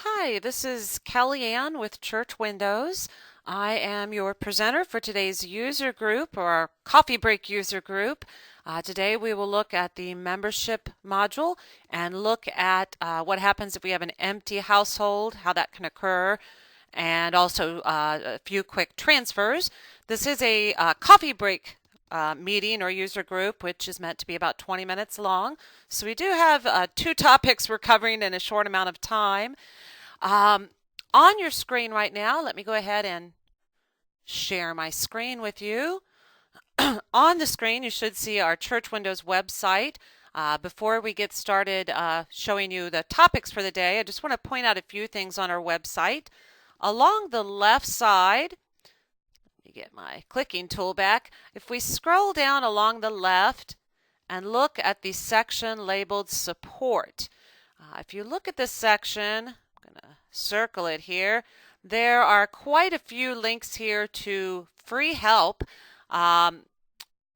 Hi, this is Kellyanne with Church Windows. I am your presenter for today's user group or our coffee break user group. Today we will look at the membership module and look at what happens if we have an empty household, how that can occur, and also a few quick transfers. This is a coffee break meeting or user group, which is meant to be about 20 minutes long. So we do have two topics we're covering in a short amount of time. Um, on your screen right now, let me go ahead and share my screen with you. On the screen, you should see our Church Windows website. Before we get started showing you the topics for the day, I just want to point out a few things on our website. Along the left side, let me get my clicking tool back. If we scroll down along the left and look at the section labeled Support, if you look at this section, I'm going to circle it here. There are quite a few links here to free help.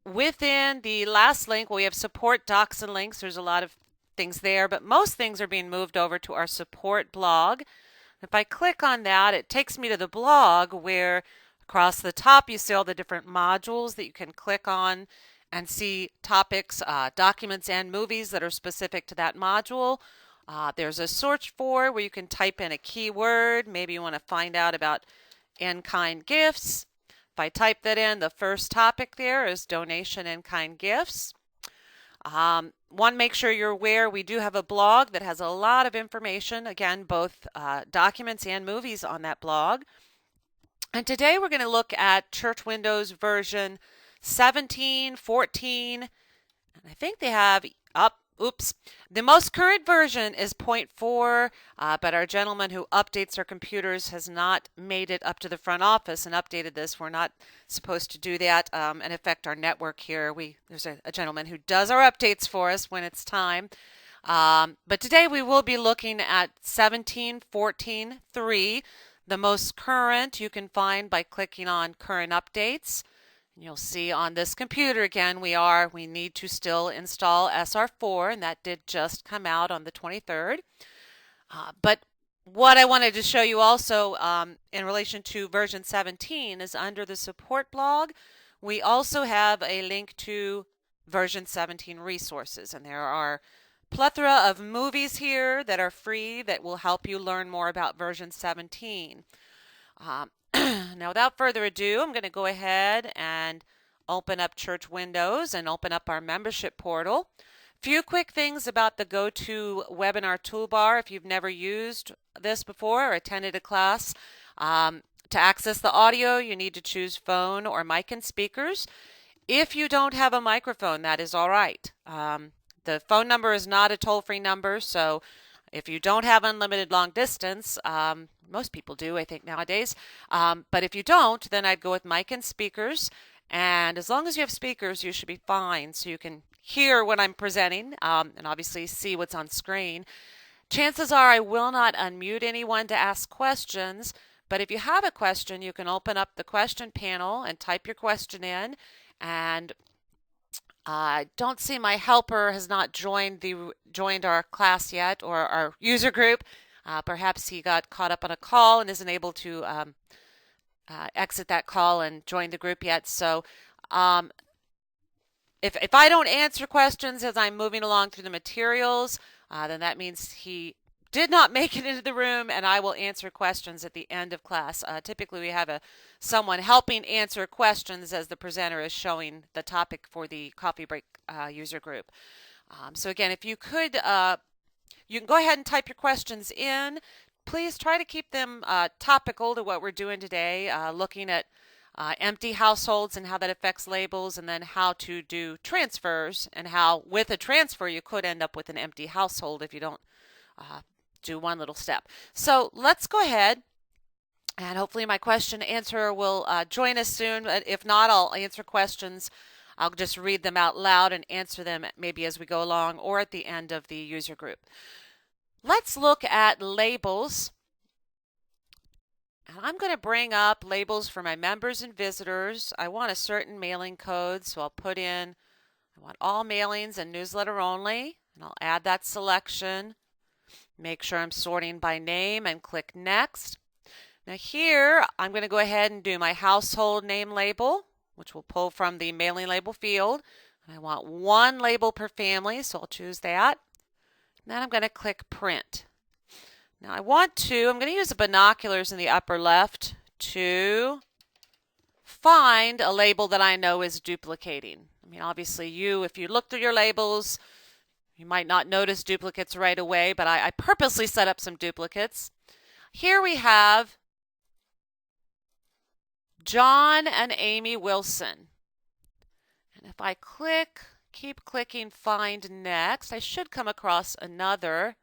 Within the last link, we have support docs and links. There's a lot of things there, but most things are being moved over to our support blog. If I click on that, it takes me to the blog where across the top you see all the different modules that you can click on and see topics, documents, and movies that are specific to that module. There's a search for where you can type in a keyword. Maybe you want to find out about in-kind gifts. If I type that in, the first topic there is donation in-kind gifts. Make sure you're aware we do have a blog that has a lot of information, again, both documents and movies on that blog. And today we're going to look at Church Windows version 17, 14, and I think they have the most current version is point 0.4, but our gentleman who updates our computers has not made it up to the front office and updated this. We're not supposed to do that and affect our network here. There's a gentleman who does our updates for us when it's time. But today we will be looking at 17.14.3. The most current you can find by clicking on Current Updates. You'll see on this computer again we need to still install SR4, and that did just come out on the 23rd. But what I wanted to show you also in relation to version 17 is under the support blog, we also have a link to version 17 resources, and there are plethora of movies here that are free that will help you learn more about version 17. Now, without further ado, I'm going to go ahead and open up Church Windows and open up our membership portal. Few quick things about the GoToWebinar toolbar if you've never used this before or attended a class. To access the audio, you need to choose phone or mic and speakers. If you don't have a microphone, that is all right. The phone number is not a toll-free number, so if you don't have unlimited long distance, most people do, I think, nowadays. But if you don't, then I'd go with mic and speakers. And as long as you have speakers, you should be fine. So you can hear what I'm presenting and obviously see what's on screen. Chances are I will not unmute anyone to ask questions. But if you have a question, you can open up the question panel and type your question in. And I don't see my helper has not joined our class yet or our user group. Perhaps he got caught up on a call and isn't able to exit that call and join the group yet. So if I don't answer questions as I'm moving along through the materials, then that means he did not make it into the room, and I will answer questions at the end of class. Typically, we have someone helping answer questions as the presenter is showing the topic for the coffee break user group. So again, if you could, you can go ahead and type your questions in. Please try to keep them topical to what we're doing today, looking at empty households and how that affects labels, and then how to do transfers, and how with a transfer you could end up with an empty household if you don't do one little step. So let's go ahead, and hopefully my question answerer will join us soon. If not, I'll answer questions. I'll just read them out loud and answer them maybe as we go along or at the end of the user group. Let's look at labels. And I'm going to bring up labels for my members and visitors. I want a certain mailing code, so I'll put in, I want all mailings and newsletter only, and I'll add that selection. Make sure I'm sorting by name and click Next. Now here, I'm going to go ahead and do my household name label, which will pull from the mailing label field. I want one label per family, so I'll choose that. Then I'm going to click Print. Now I'm going to use the binoculars in the upper left to find a label that I know is duplicating. I mean, obviously if you look through your labels, you might not notice duplicates right away, but I purposely set up some duplicates. Here we have John and Amy Wilson. And if I keep clicking Find Next, I should come across another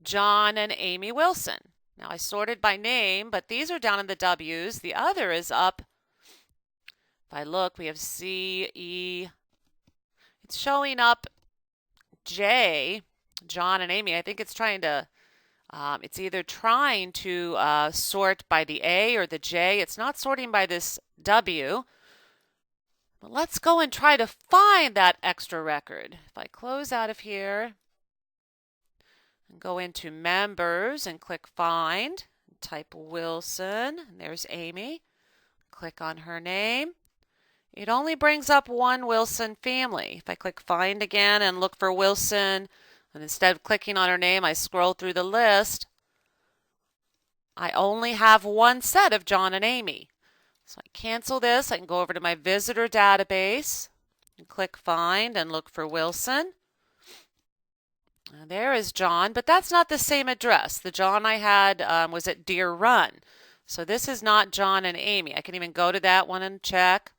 John and Amy Wilson. Now I sorted by name, but these are down in the W's. The other is up. If I look, we have C, E. It's showing up J, John and Amy. I think it's trying to, it's either trying to sort by the A or the J. It's not sorting by this W. But let's go and try to find that extra record. If I close out of here and go into Members and click Find, type Wilson, and there's Amy. Click on her name. It only brings up one Wilson family. If I click Find again and look for Wilson, and instead of clicking on her name, I scroll through the list, I only have one set of John and Amy. So I cancel this. I can go over to my visitor database and click Find and look for Wilson. There is John, but that's not the same address. The John I had was at Deer Run. So this is not John and Amy. I can even go to that one and check.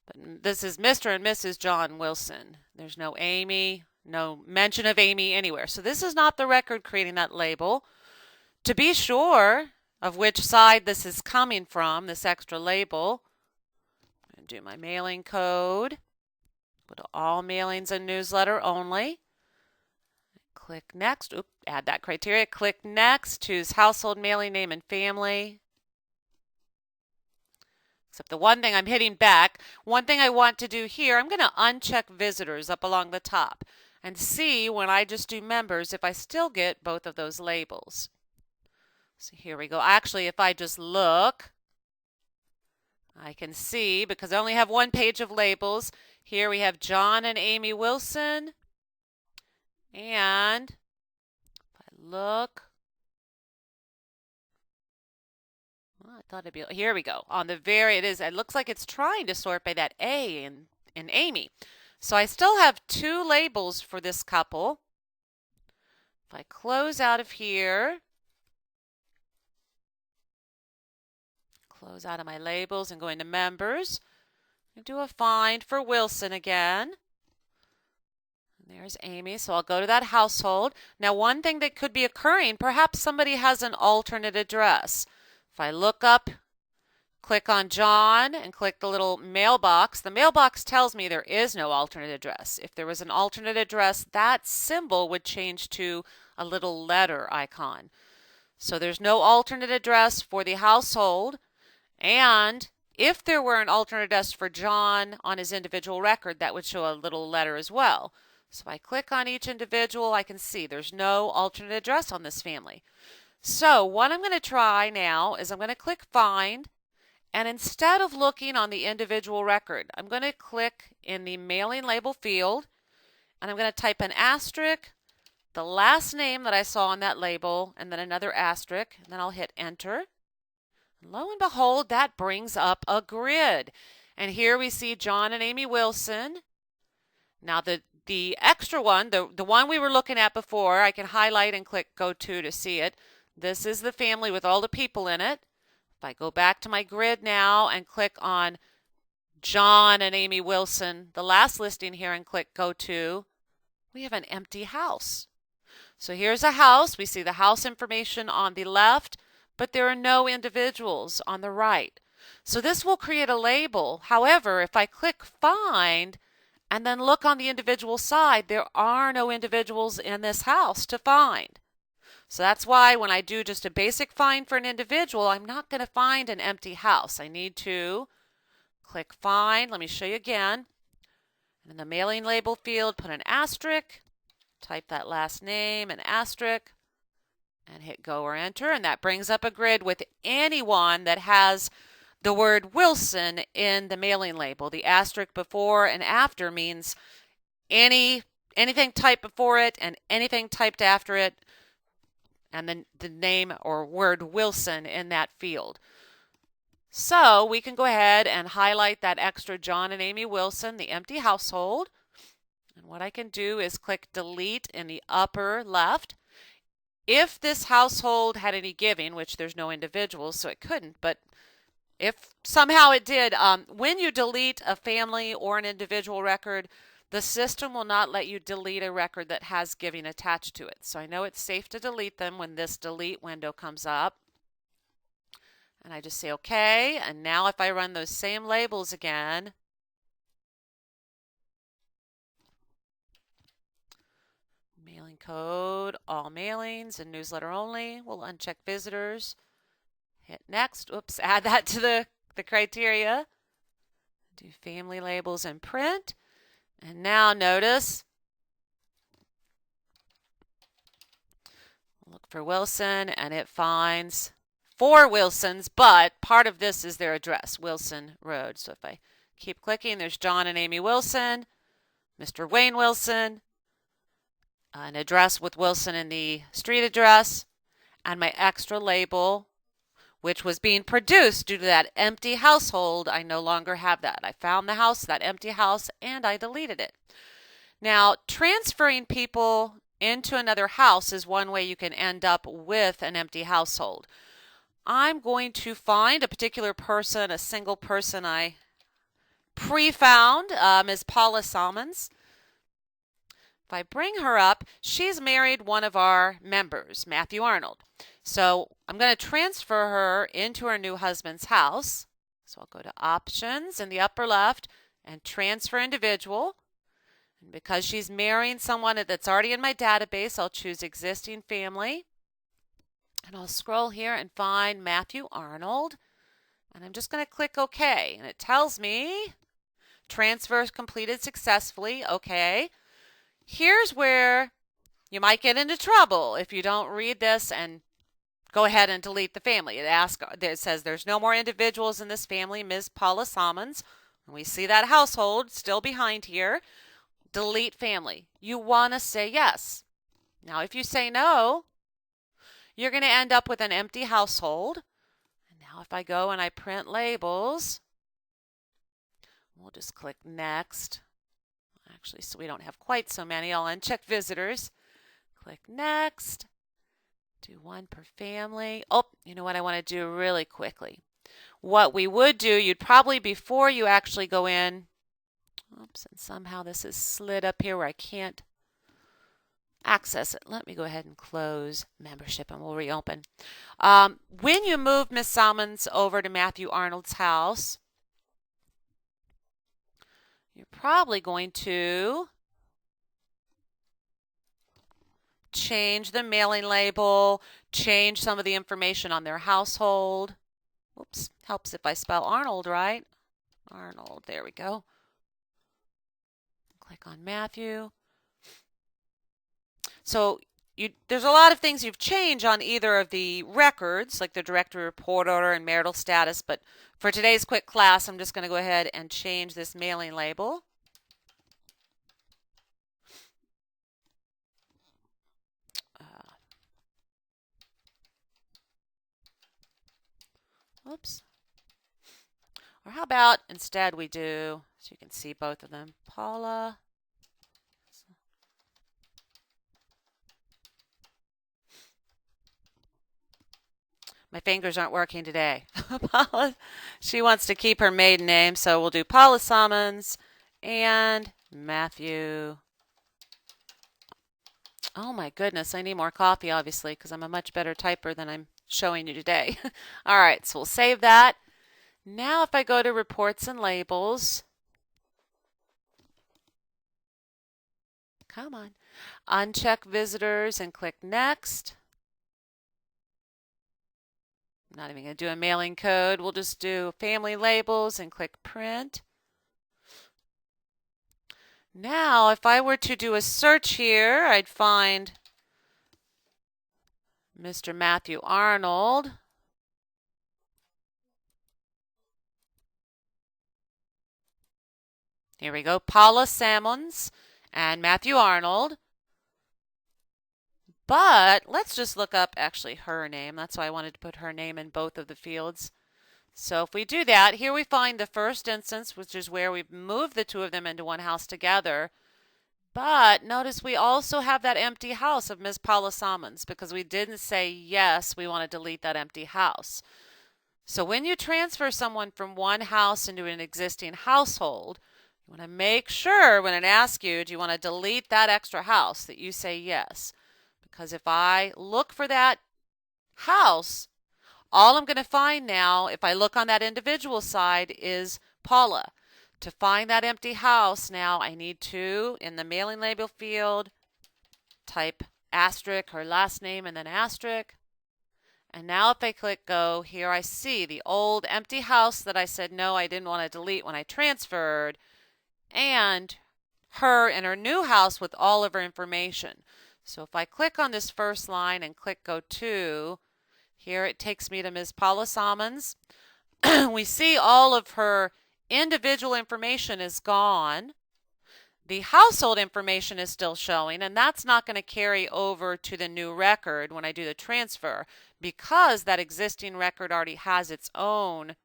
But this is Mr. and Mrs. John Wilson. There's no Amy, no mention of Amy anywhere. So this is not the record creating that label. To be sure of which side this is coming from, this extra label, I'm going to do my mailing code. Go to All Mailings and Newsletter Only. Click Next. Add that criteria. Click Next. Choose Household Mailing Name and Family. Except the one thing I'm hitting back, one thing I want to do here, I'm going to uncheck visitors up along the top and see when I just do members if I still get both of those labels. So here we go. Actually, if I just look, I can see, because I only have one page of labels, here we have John and Amy Wilson. And if I look, well, I thought it'd be, here we go. On the it looks like it's trying to sort by that A in Amy. So I still have two labels for this couple. If I close out of here, close out of my labels and go into members, and do a find for Wilson again. There's Amy, so I'll go to that household. Now, one thing that could be occurring, perhaps somebody has an alternate address. If I look up, click on John and click the little mailbox, the mailbox tells me there is no alternate address. If there was an alternate address, that symbol would change to a little letter icon. So there's no alternate address for the household, and if there were an alternate address for John on his individual record, that would show a little letter as well. So if I click on each individual, I can see there's no alternate address on this family. So what I'm going to try now is I'm going to click Find, and instead of looking on the individual record, I'm going to click in the mailing label field, and I'm going to type an asterisk, the last name that I saw on that label, and then another asterisk, and then I'll hit Enter. And lo and behold, that brings up a grid. And here we see John and Amy Wilson. Now the extra one, the one we were looking at before, I can highlight and click Go to see it. This is the family with all the people in it. If I go back to my grid now and click on John and Amy Wilson, the last listing here, and click Go to, we have an empty house. So here's a house. We see the house information on the left, but there are no individuals on the right. So this will create a label. However, if I click Find and then look on the individual side, there are no individuals in this house to find. So that's why when I do just a basic find for an individual, I'm not going to find an empty house. I need to click Find. Let me show you again. In the mailing label field, put an asterisk, type that last name and asterisk, and hit go or enter, and that brings up a grid with anyone that has the word Wilson in the mailing label. The asterisk before and after means anything typed before it and anything typed after it, and then the name or word Wilson in that field. So we can go ahead and highlight that extra John and Amy Wilson, the empty household. And what I can do is click delete in the upper left. If this household had any giving, which there's no individuals, so it couldn't, but if somehow it did, when you delete a family or an individual record, the system will not let you delete a record that has giving attached to it. So I know it's safe to delete them when this delete window comes up. And I just say OK. And now if I run those same labels again, mailing code, all mailings, and newsletter only. We'll uncheck visitors. Hit next. Oops, add that to the criteria. Do family labels and print. And now notice, look for Wilson, and it finds 4 Wilsons, but part of this is their address, Wilson Road. So if I keep clicking, there's John and Amy Wilson, Mr. Wayne Wilson, an address with Wilson in the street address, and my extra label, which was being produced due to that empty household. I no longer have that. I found the house, that empty house, and I deleted it. Now, transferring people into another house is one way you can end up with an empty household. I'm going to find a particular person, a single person I pre-found, Ms. Paula Salmons. If I bring her up, she's married one of our members, Matthew Arnold. So I'm going to transfer her into her new husband's house. So I'll go to Options in the upper left and Transfer Individual. And because she's marrying someone that's already in my database, I'll choose Existing Family. And I'll scroll here and find Matthew Arnold. And I'm just going to click OK. And it tells me transfer completed successfully. OK. Here's where you might get into trouble if you don't read this and go ahead and delete the family. It says there's no more individuals in this family, Ms. Paula Salmons. And we see that household still behind here. Delete family. You want to say yes. Now, if you say no, you're going to end up with an empty household. And now if I go and I print labels, we'll just click next. Actually, so we don't have quite so many. I'll uncheck visitors. Click next. Do one per family. Oh, you know what I want to do really quickly. What we would do, you'd probably, before you actually go in, oops, and somehow this is slid up here where I can't access it. Let me go ahead and close membership and we'll reopen. When you move Miss Salmons over to Matthew Arnold's house, you're probably going to change the mailing label, change some of the information on their household. Oops, helps if I spell Arnold right. Arnold, there we go. Click on Matthew. So there's a lot of things you've changed on either of the records, like the directory report order and marital status, but for today's quick class, I'm just going to go ahead and change this mailing label. Oops. Or how about instead we do, so you can see both of them, Paula. My fingers aren't working today. Paula, she wants to keep her maiden name, so we'll do Paula Salmons and Matthew. Oh my goodness, I need more coffee, obviously, because I'm a much better typer than I'm showing you today. All right, so we'll save that. Now if I go to Reports and Labels, come on, uncheck Visitors and click Next. I'm not even going to do a mailing code. We'll just do Family Labels and click Print. Now, if I were to do a search here, I'd find Mr. Matthew Arnold. Here we go, Paula Salmons and Matthew Arnold. But let's just look up actually her name. That's why I wanted to put her name in both of the fields. So if we do that, here we find the first instance, which is where we've moved the two of them into one house together. But notice we also have that empty house of Ms. Paula Salmons because we didn't say yes, we want to delete that empty house. So when you transfer someone from one house into an existing household, you want to make sure when it asks you, do you want to delete that extra house, that you say yes. Because if I look for that house, all I'm going to find now, if I look on that individual side, is Paula. To find that empty house now, I need to, in the mailing label field, type asterisk, her last name, and then asterisk. And now if I click go, here I see the old empty house that I said no, I didn't want to delete when I transferred, and her in her new house with all of her information. So if I click on this first line and click go to, here it takes me to Ms. Paula Salmons. We see all of her individual information is gone. The household information is still showing, and that's not going to carry over to the new record when I do the transfer because that existing record already has its own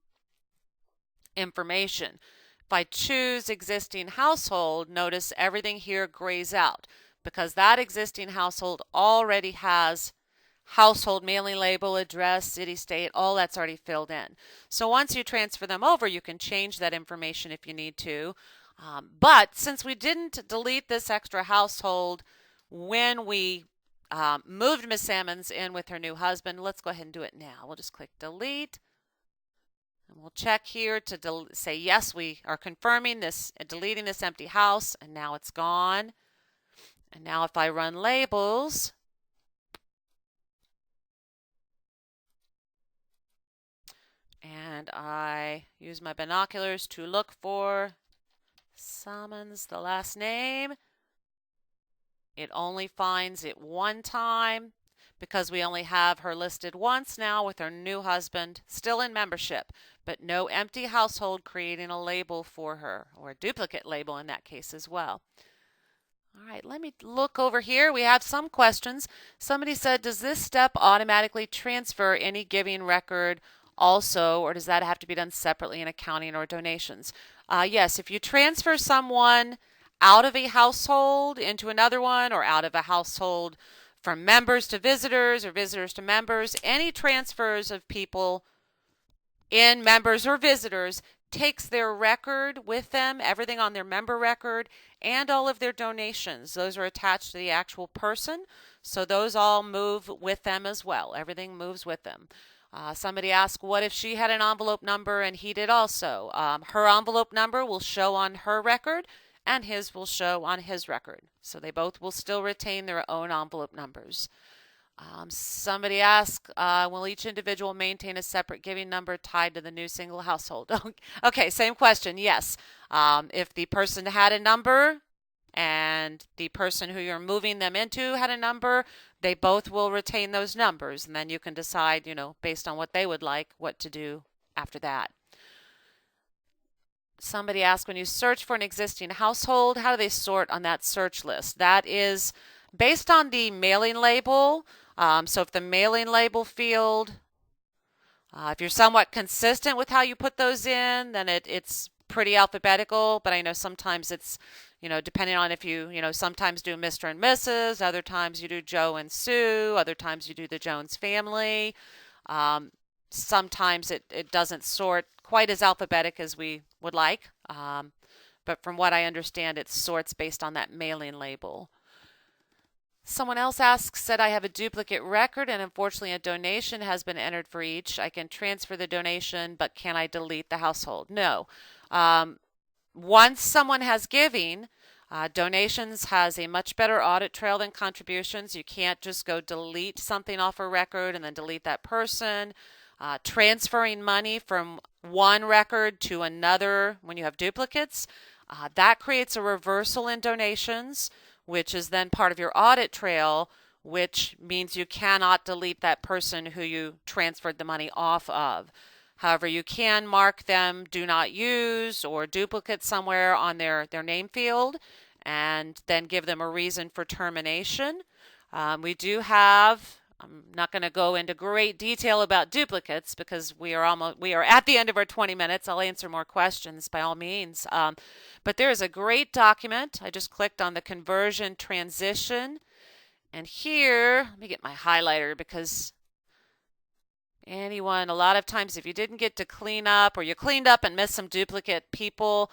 information. If I choose existing household, notice everything here grays out because that existing household already has household mailing label, address, city, state, all that's already filled in. So once you transfer them over, you can change that information if you need to. But since we didn't delete this extra household when we moved Miss Salmons in with her new husband, let's go ahead and do it now. We'll just click delete. And we'll check here to say yes, we are confirming this, deleting this empty house, and now it's gone. And now if I run labels, and I use my binoculars to look for Salmons, the last name, it only finds it one time because we only have her listed once now with her new husband, still in membership, but no empty household creating a label for her, or a duplicate label in that case as well. All right, let me look over here. We have some questions. Somebody said, does this step automatically transfer any giving record also, or does that have to be done separately in accounting or donations? Yes, if you transfer someone out of a household into another one, or out of a household from members to visitors or visitors to members, any transfers of people in members or visitors takes their record with them, everything on their member record, and all of their donations. Those are attached to the actual person, so those all move with them as well. Everything moves with them. Somebody asked, what if she had an envelope number and he did also? Her envelope number will show on her record and his will show on his record. So they both will still retain their own envelope numbers. Somebody asked, will each individual maintain a separate giving number tied to the new single household? Okay, same question. Yes. If the person had a number and the person who you're moving them into had a number, they both will retain those numbers, and then you can decide, based on what they would like, what to do after that. Somebody asked, when you search for an existing household, how do they sort on that search list? That is based on the mailing label. So if the mailing label field, if you're somewhat consistent with how you put those in, then it's pretty alphabetical, but I know sometimes it's, depending on if you, sometimes do Mr. and Mrs., other times you do Joe and Sue, other times you do the Jones family. Sometimes it doesn't sort quite as alphabetic as we would like, but from what I understand, it sorts based on that mailing label. Someone else said, I have a duplicate record and unfortunately a donation has been entered for each. I can transfer the donation, but can I delete the household? No. Once someone has giving, donations has a much better audit trail than contributions. You can't just go delete something off a record and then delete that person. Transferring money from one record to another when you have duplicates, That creates a reversal in donations, which is then part of your audit trail, which means you cannot delete that person who you transferred the money off of. However, you can mark them do not use or duplicate somewhere on their name field and then give them a reason for termination. We do have, I'm not going to go into great detail about duplicates because we are at the end of our 20 minutes. I'll answer more questions by all means. But there is a great document. I just clicked on the conversion transition. And here, let me get my highlighter because a lot of times if you didn't get to clean up or you cleaned up and missed some duplicate people,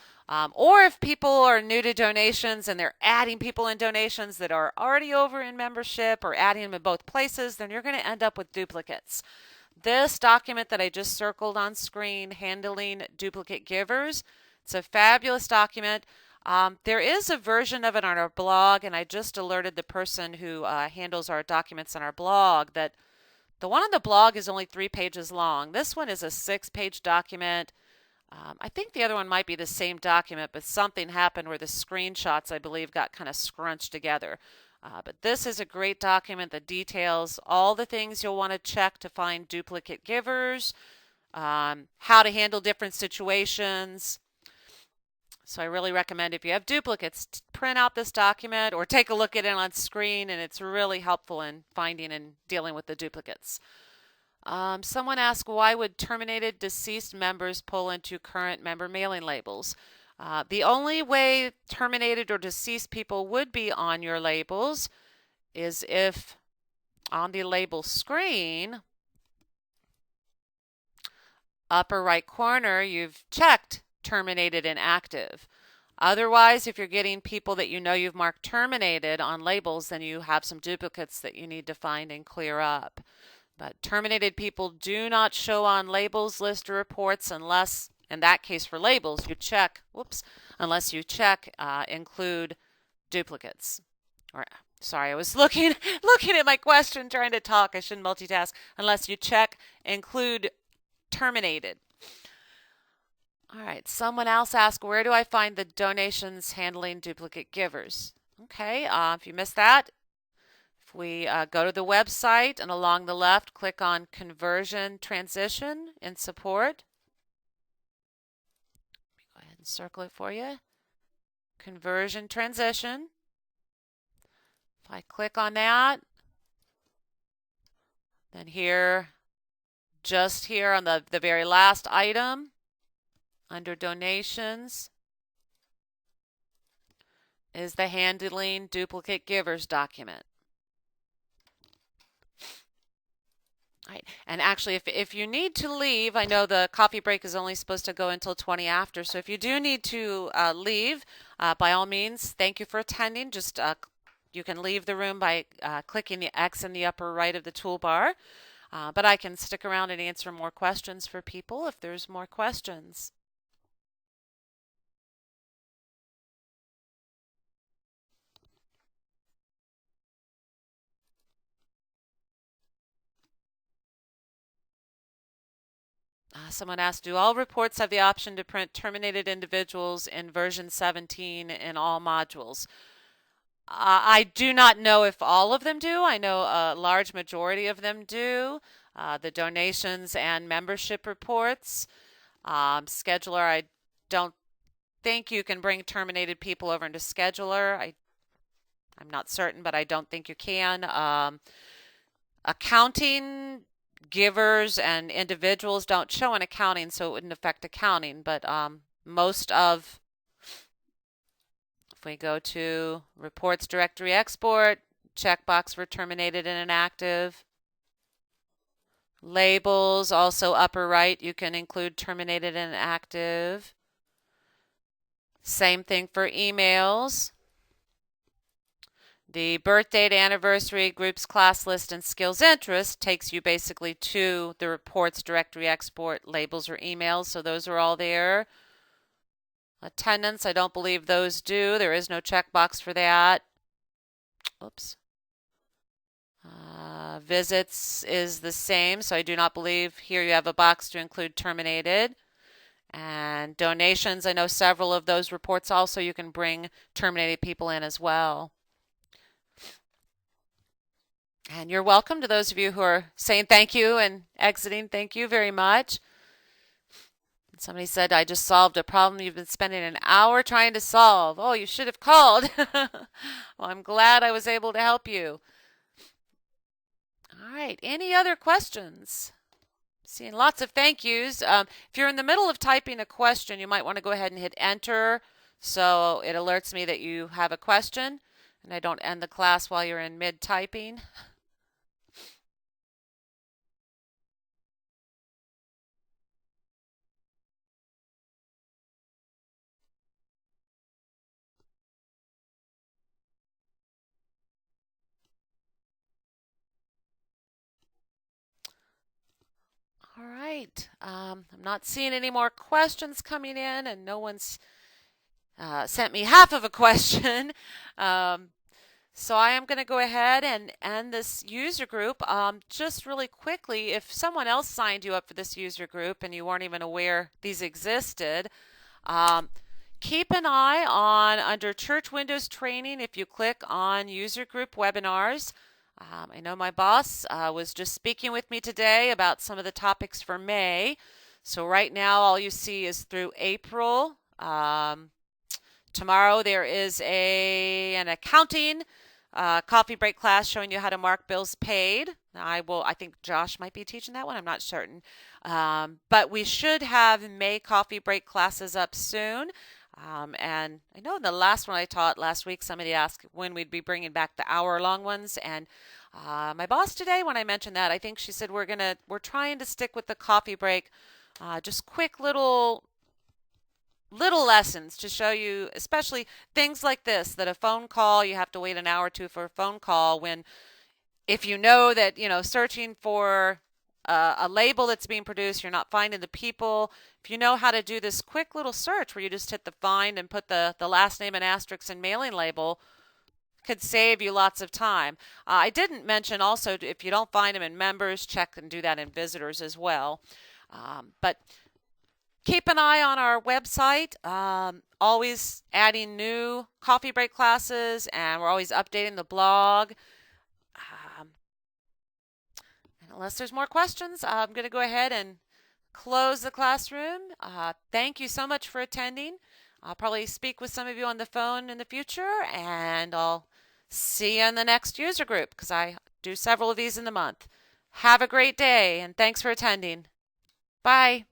or if people are new to donations and they're adding people in donations that are already over in membership or adding them in both places, then you're going to end up with duplicates. This document that I just circled on screen, Handling Duplicate Givers, it's a fabulous document. There is a version of it on our blog, and I just alerted the person who handles our documents on our blog that the one on the blog is only 3 pages long. This one is a 6-page document. I think the other one might be the same document, but something happened where the screenshots, I believe, got kind of scrunched together. But this is a great document that details all the things you'll want to check to find duplicate givers, how to handle different situations. So I really recommend if you have duplicates, print out this document or take a look at it on screen, and it's really helpful in finding and dealing with the duplicates. Someone asked, why would terminated deceased members pull into current member mailing labels? The only way terminated or deceased people would be on your labels is if on the label screen, upper right corner, you've checked terminated and active. Otherwise, if you're getting people that you know you've marked terminated on labels, then you have some duplicates that you need to find and clear up. But terminated people do not show on labels, list, or reports unless, in that case for labels, you check, unless you check include duplicates. Or, sorry, I was looking at my question, trying to talk. I shouldn't multitask. Unless you check include terminated. All right, someone else asked, where do I find the donations handling duplicate givers? Okay, if you missed that, if we go to the website and along the left, click on Conversion Transition in Support. Let me go ahead and circle it for you. Conversion Transition. If I click on that, then here, just here on the very last item, under donations is the Handling Duplicate Givers document. All right. And actually, if you need to leave, I know the coffee break is only supposed to go until 20 after, so if you do need to leave, by all means, thank you for attending. Just you can leave the room by clicking the X in the upper right of the toolbar, but I can stick around and answer more questions for people if there's more questions. Someone asked, do all reports have the option to print terminated individuals in version 17 in all modules? I do not know if all of them do. I know a large majority of them do. The donations and membership reports. Scheduler, I don't think you can bring terminated people over into Scheduler. I'm not certain, but I don't think you can. Accounting, givers and individuals don't show in accounting, so it wouldn't affect accounting, but most of, if we go to reports directory export, checkbox for terminated and inactive. Labels, also upper right, you can include terminated and inactive. Same thing for emails. The birth date, anniversary, groups, class list, and skills interest takes you basically to the reports directory export, labels, or emails, so those are all there. Attendance, I don't believe those do. There is no checkbox for that. Oops. Visits is the same, so I do not believe here you have a box to include terminated. And donations, I know several of those reports also you can bring terminated people in as well. And you're welcome to those of you who are saying thank you and exiting. Thank you very much. Somebody said, I just solved a problem you've been spending an hour trying to solve. Oh, you should have called. Well, I'm glad I was able to help you. All right. Any other questions? Seeing lots of thank yous. If you're in the middle of typing a question, you might want to go ahead and hit enter so it alerts me that you have a question and I don't end the class while you're in mid typing. All right. I'm not seeing any more questions coming in, and no one's sent me half of a question. Um, so I am going to go ahead and end this user group. Just really quickly, if someone else signed you up for this user group and you weren't even aware these existed, keep an eye on under Church Windows Training. If you click on user group webinars, I know my boss was just speaking with me today about some of the topics for May. So right now all you see is through April. Tomorrow there is an accounting coffee break class showing you how to mark bills paid. I think Josh might be teaching that one. I'm not certain. But we should have May coffee break classes up soon. And I know in the last one I taught last week, somebody asked when we'd be bringing back the hour-long ones. And my boss today, when I mentioned that, I think she said we're trying to stick with the coffee break, just quick little lessons to show you, especially things like this, that a phone call, you have to wait an hour or two for a phone call when, if you know that, searching for a label that's being produced, you're not finding the people. If you know how to do this quick little search where you just hit the find and put the last name and asterisk and mailing label, could save you lots of time. I didn't mention also, if you don't find them in members, check and do that in visitors as well. But keep an eye on our website. Always adding new coffee break classes, and we're always updating the blog. And unless there's more questions, I'm going to go ahead and close the classroom. Thank you so much for attending. I'll probably speak with some of you on the phone in the future, and I'll see you in the next user group because I do several of these in the month. Have a great day, and thanks for attending. Bye.